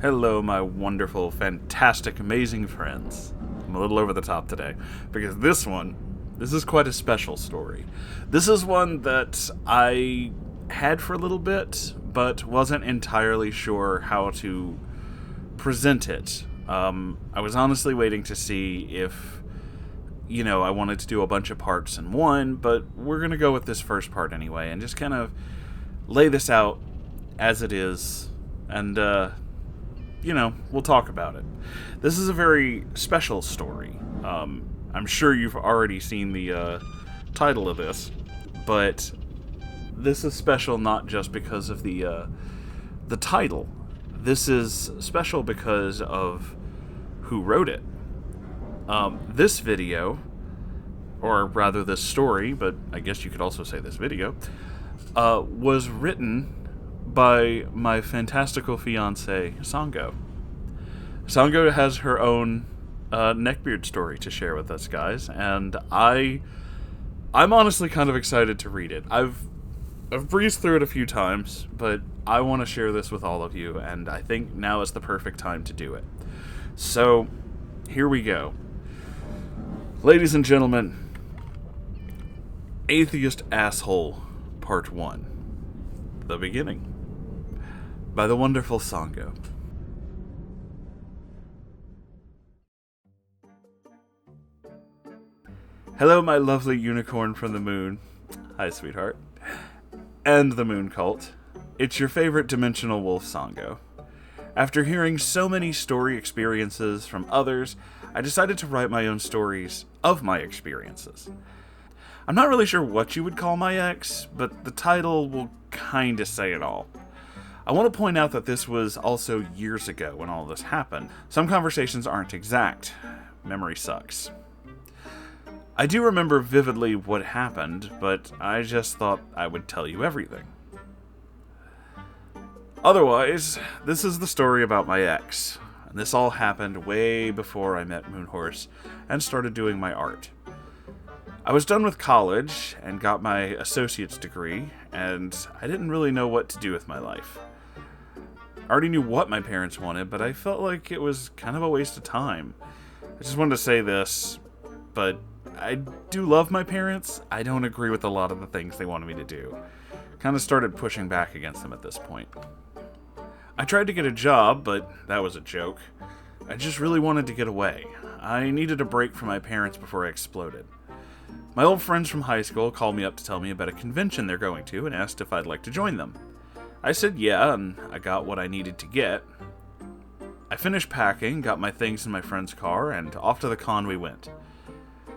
Hello, my wonderful, fantastic, amazing friends. I'm a little over the top today, because this is quite a special story. This is one that I had for a little bit, but wasn't entirely sure how to present it. I was honestly waiting to see if, I wanted to do a bunch of parts in one, but we're going to go with this first part anyway, and just kind of lay this out as it is, and, we'll talk about it. This is a very special story. I'm sure you've already seen the title of this, but this is special not just because of the title. This is special because of who wrote it. This video, or rather this story, but I guess you could also say this video, was written by my fantastical fiancée, Sango. Sango has her own neckbeard story to share with us, guys, and I'm honestly kind of excited to read it. I've breezed through it a few times, but I want to share this with all of you, and I think now is the perfect time to do it. So, here we go. Ladies and gentlemen, Atheist Asshole, Part 1. The Beginning. By the wonderful Sango. Hello, my lovely unicorn from the moon. Hi, sweetheart. And the moon cult. It's your favorite dimensional wolf, Sango. After hearing so many story experiences from others, I decided to write my own stories of my experiences. I'm not really sure what you would call my ex, but the title will kinda say it all. I want to point out that this was also years ago when all this happened. Some conversations aren't exact. Memory sucks. I do remember vividly what happened, but I just thought I would tell you everything. Otherwise, this is the story about my ex. And this all happened way before I met Moonhorse and started doing my art. I was done with college and got my associate's degree, and I didn't really know what to do with my life. I already knew what my parents wanted, but I felt like it was kind of a waste of time. I just wanted to say this, but I do love my parents. I don't agree with a lot of the things they wanted me to do. Kind of started pushing back against them at this point. I tried to get a job, but that was a joke. I just really wanted to get away. I needed a break from my parents before I exploded. My old friends from high school called me up to tell me about a convention they're going to and asked if I'd like to join them. I said yeah, and I got what I needed to get. I finished packing, got my things in my friend's car, and off to the con we went.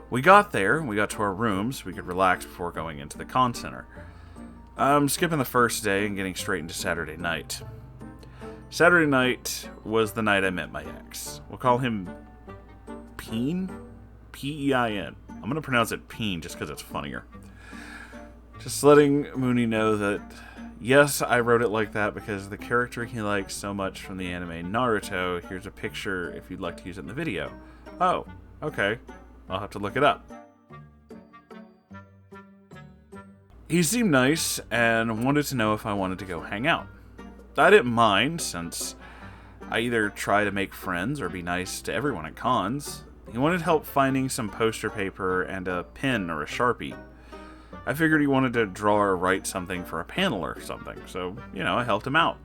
We got there, we got to our rooms, we could relax before going into the con center. I'm skipping the first day and getting straight into Saturday night. Saturday night was the night I met my ex. We'll call him Peen? P-E-I-N. I'm going to pronounce it Peen just because it's funnier. Just letting Mooney know that, yes, I wrote it like that because the character he likes so much from the anime Naruto, here's a picture if you'd like to use it in the video. Oh, okay. I'll have to look it up. He seemed nice and wanted to know if I wanted to go hang out. I didn't mind, since I either try to make friends or be nice to everyone at cons. He wanted help finding some poster paper and a pen or a Sharpie. I figured he wanted to draw or write something for a panel or something, so, I helped him out.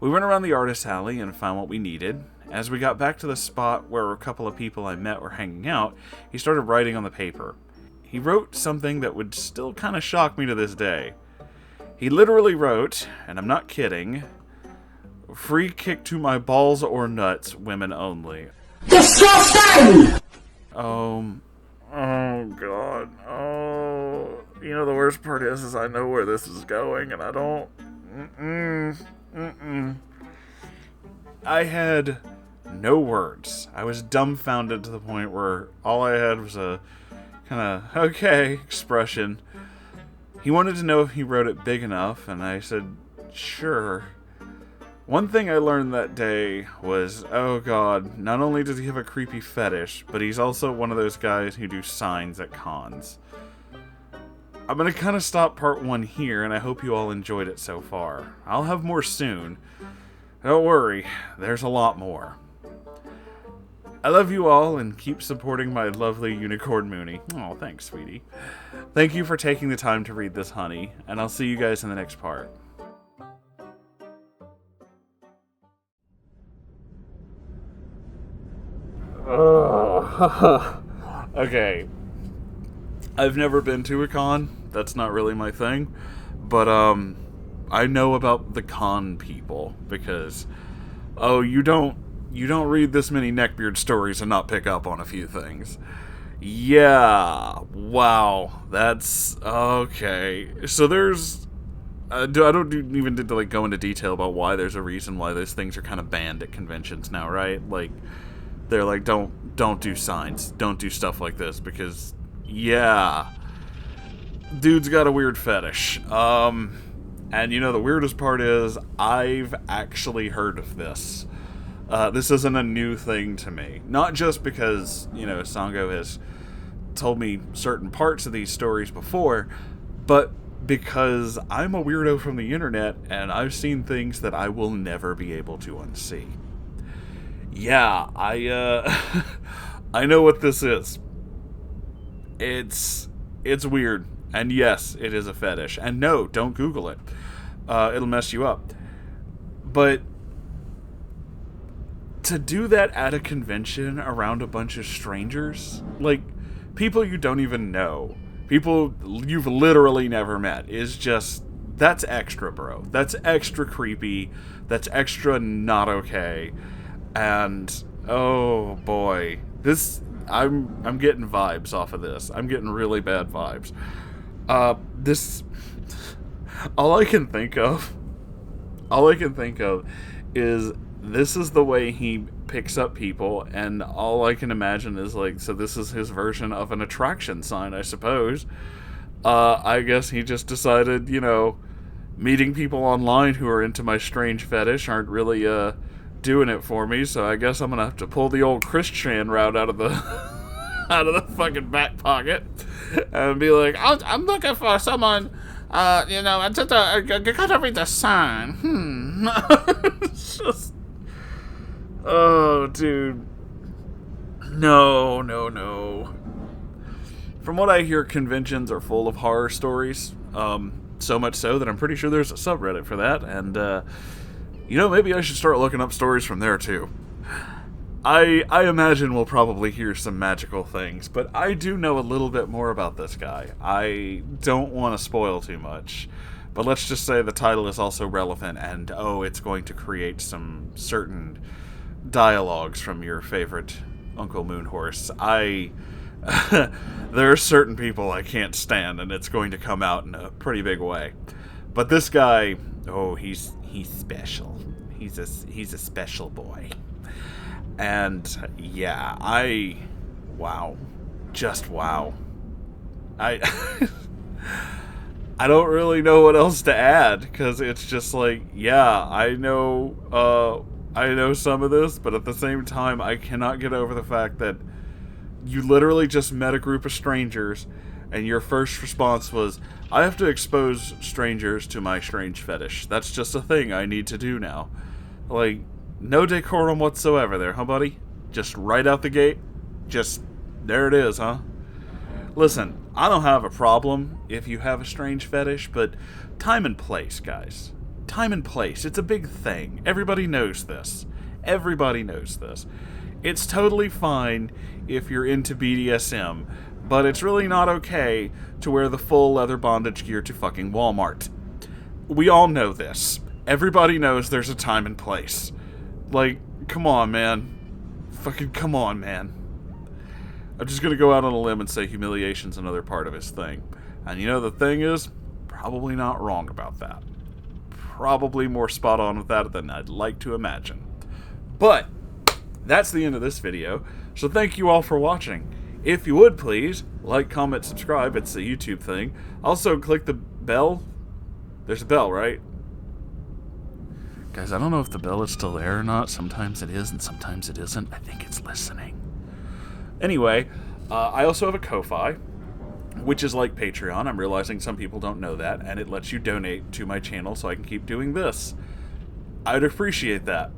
We went around the artist alley and found what we needed. As we got back to the spot where a couple of people I met were hanging out, he started writing on the paper. He wrote something that would still kind of shock me to this day. He literally wrote, and I'm not kidding, "Free kick to my balls or nuts, women only." Disgusting! Oh god, the worst part is I know where this is going, and I don't, I had no words. I was dumbfounded to the point where all I had was a kind of, okay, expression. He wanted to know if he wrote it big enough, and I said, sure. One thing I learned that day was, oh god, not only does he have a creepy fetish, but he's also one of those guys who do signs at cons. I'm going to kind of stop part 1 here, and I hope you all enjoyed it so far. I'll have more soon. Don't worry, there's a lot more. I love you all, and keep supporting my lovely unicorn Mooney. Oh, thanks, sweetie. Thank you for taking the time to read this, honey, and I'll see you guys in the next part. Okay. I've never been to a con. That's not really my thing. But, I know about the con people, because, you don't read this many neckbeard stories and not pick up on a few things. Yeah, wow, that's, okay. So there's, I don't even need to, like, go into detail about why there's a reason why those things are kind of banned at conventions now, right? Like, they're like, don't do signs, don't do stuff like this, because, yeah, dude's got a weird fetish. And you know, the weirdest part is, I've actually heard of this. This isn't a new thing to me. Not just because, you know, Sango has told me certain parts of these stories before, but because I'm a weirdo from the internet, and I've seen things that I will never be able to unsee. Yeah, I know what this is. It's weird. And yes, it is a fetish. And no, don't Google it. It'll mess you up. But to do that at a convention around a bunch of strangers, like people you don't even know, people you've literally never met, is just, that's extra, bro. That's extra creepy. That's extra not okay. And oh boy, I'm getting vibes off of this. I'm getting really bad vibes. This, all I can think of is, this is the way he picks up people, and all I can imagine is, like, so this is his version of an attraction sign, I suppose. I guess he just decided, you know, meeting people online who are into my strange fetish aren't really, doing it for me, so I guess I'm gonna have to pull the old Christian route out of the out of the fucking back pocket and be like, I'm looking for someone, you know, I just gotta read the sign. It's just, oh, dude, no. From what I hear, conventions are full of horror stories, so much so that I'm pretty sure there's a subreddit for that, and you know, maybe I should start looking up stories from there, too. I imagine we'll probably hear some magical things, but I do know a little bit more about this guy. I don't want to spoil too much, but let's just say the title is also relevant, and, it's going to create some certain dialogues from your favorite Uncle Moonhorse. There are certain people I can't stand, and it's going to come out in a pretty big way. But this guy, he's special. He's a special boy. And yeah, wow. Just wow. I don't really know what else to add, because it's just like, yeah, I know some of this, but at the same time, I cannot get over the fact that you literally just met a group of strangers, and your first response was, I have to expose strangers to my strange fetish. That's just a thing I need to do now. Like, no decorum whatsoever there, huh, buddy? Just right out the gate? Just, there it is, huh? Listen, I don't have a problem if you have a strange fetish, but time and place, guys. Time and place. It's a big thing. Everybody knows this. Everybody knows this. It's totally fine if you're into BDSM, but it's really not okay to wear the full leather bondage gear to fucking Walmart. We all know this. Everybody knows there's a time and place. Like, come on, man. Fucking come on, man. I'm just gonna go out on a limb and say humiliation's another part of his thing. And you know, the thing is, probably not wrong about that. Probably more spot on with that than I'd like to imagine. But that's the end of this video, so thank you all for watching. If you would please, like, comment, subscribe, it's a YouTube thing. Also, click the bell. There's a bell, right? Guys, I don't know if the bell is still there or not. Sometimes it is and sometimes it isn't. I think it's listening. Anyway, I also have a Ko-Fi, which is like Patreon. I'm realizing some people don't know that, and it lets you donate to my channel so I can keep doing this. I'd appreciate that.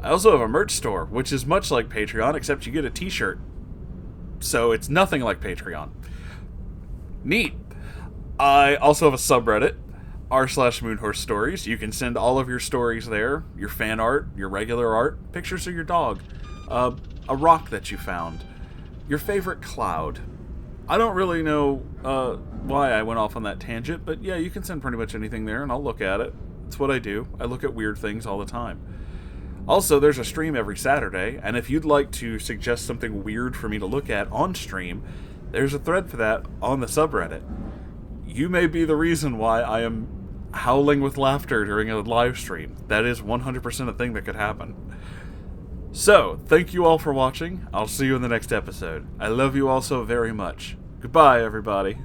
I also have a merch store, which is much like Patreon, except you get a t-shirt. So it's nothing like Patreon. Neat. I also have a subreddit, r/Moonhorse Stories. You can send all of your stories there, your fan art, your regular art, pictures of your dog, a rock that you found, your favorite cloud. I don't really know why I went off on that tangent, but yeah, you can send pretty much anything there, and I'll look at it. It's what I do. I look at weird things all the time. Also, there's a stream every Saturday, and if you'd like to suggest something weird for me to look at on stream, there's a thread for that on the subreddit. You may be the reason why I am howling with laughter during a live stream. That is 100% a thing that could happen. So, thank you all for watching. I'll see you in the next episode. I love you all so very much. Goodbye, everybody.